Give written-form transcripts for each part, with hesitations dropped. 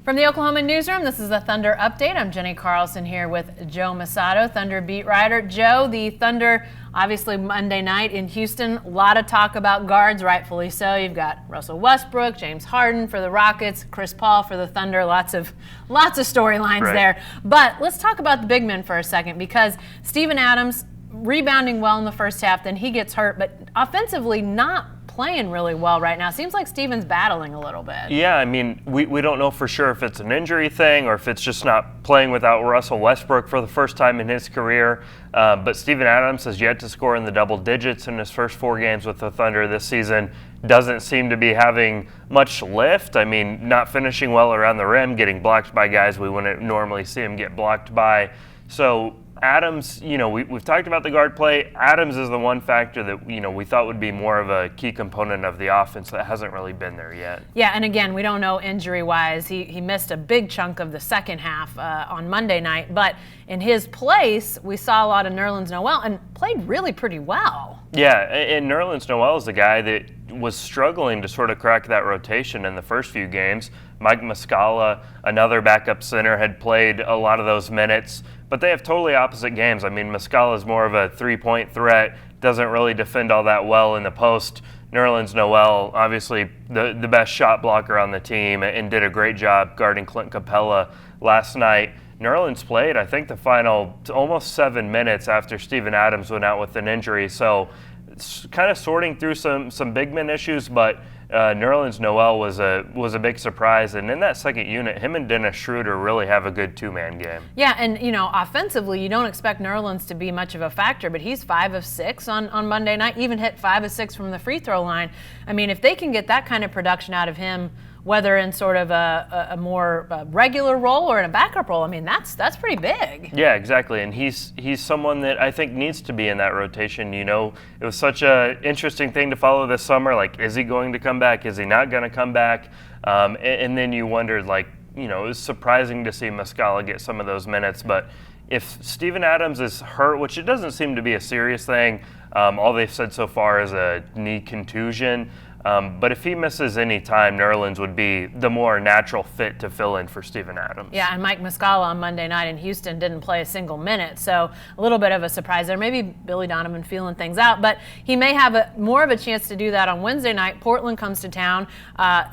From the Oklahoman newsroom, this is the Thunder Update. I'm Jenny Carlson here with Joe Masato, Thunder beat writer. Joe, the Thunder, obviously Monday night in Houston, a lot of talk about guards, rightfully so. You've got Russell Westbrook, James Harden for the Rockets, Chris Paul for the Thunder. Lots of storylines there. But let's talk about the big men for a second, because Steven Adams rebounding well in the first half, then he gets hurt, but offensively not playing really well right now. Seems like Steven's battling a little bit. Yeah, I mean, we don't know for sure if it's an injury thing or if it's just not playing without Russell Westbrook for the first time in his career. But Steven Adams has yet to score in the double digits in his first 4 games with the Thunder this season. Doesn't seem to be having much lift. I mean, not finishing well around the rim, getting blocked by guys we wouldn't normally see him get blocked by. So Adams, we've talked about the guard play. Adams is the one factor that, we thought would be more of a key component of the offense that hasn't really been there yet. Yeah, and again, we don't know injury-wise. He missed a big chunk of the second half on Monday night, but in his place, we saw a lot of Nerlens Noel and played really pretty well. Yeah, and Nerlens Noel is the guy that was struggling to sort of crack that rotation in the first few games. Mike Muscala, another backup center, had played a lot of those minutes, but they have totally opposite games. I mean, Muscala is more of a three-point threat, doesn't really defend all that well in the post. Nerlens Noel, obviously the best shot blocker on the team, and did a great job guarding Clint Capella last night. Nerlens played, I think, the final almost 7 minutes after Steven Adams went out with an injury. So it's kind of sorting through some big man issues, but Nerlens Noel was a big surprise. And in that second unit, him and Dennis Schroeder really have a good 2-man game. Yeah, and offensively, you don't expect Nerlens to be much of a factor, but he's 5 of 6 on Monday night, even hit 5 of 6 from the free throw line. I mean, if they can get that kind of production out of him, whether in sort of a more regular role or in a backup role, I mean, that's pretty big. Yeah, exactly. And he's someone that I think needs to be in that rotation. It was such an interesting thing to follow this summer. Like, is he going to come back? Is he not going to come back? And then you wondered, it was surprising to see Muscala get some of those minutes. But if Steven Adams is hurt, which it doesn't seem to be a serious thing, all they've said so far is a knee contusion. But if he misses any time, Nerlens would be the more natural fit to fill in for Steven Adams. Yeah, and Mike Muscala on Monday night in Houston didn't play a single minute, so a little bit of a surprise there. Maybe Billy Donovan feeling things out, but he may have more of a chance to do that on Wednesday night. Portland comes to town.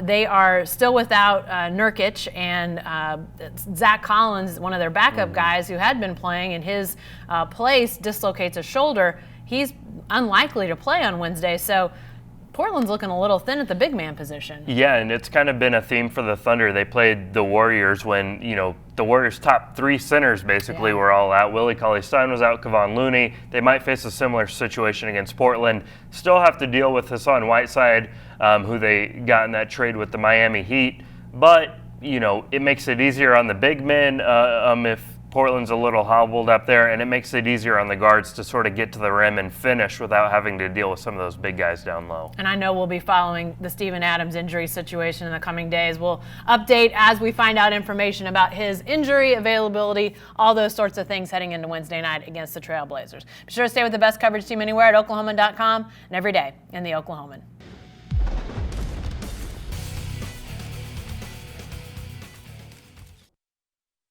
They are still without Nurkic, and Zach Collins, one of their backup guys who had been playing in his place, dislocates a shoulder. He's unlikely to play on Wednesday, so Portland's looking a little thin at the big man position. Yeah, and it's kind of been a theme for the Thunder. They played the Warriors when, the Warriors' top 3 centers basically were all out. Willie Cauley-Stein was out, Kevon Looney. They might face a similar situation against Portland. Still have to deal with Hassan Whiteside, who they got in that trade with the Miami Heat. But, it makes it easier on the big men if Portland's a little hobbled up there, and it makes it easier on the guards to sort of get to the rim and finish without having to deal with some of those big guys down low. And I know we'll be following the Steven Adams injury situation in the coming days. We'll update as we find out information about his injury availability, all those sorts of things heading into Wednesday night against the Trailblazers. Be sure to stay with the best coverage team anywhere at Oklahoman.com and every day in the Oklahoman.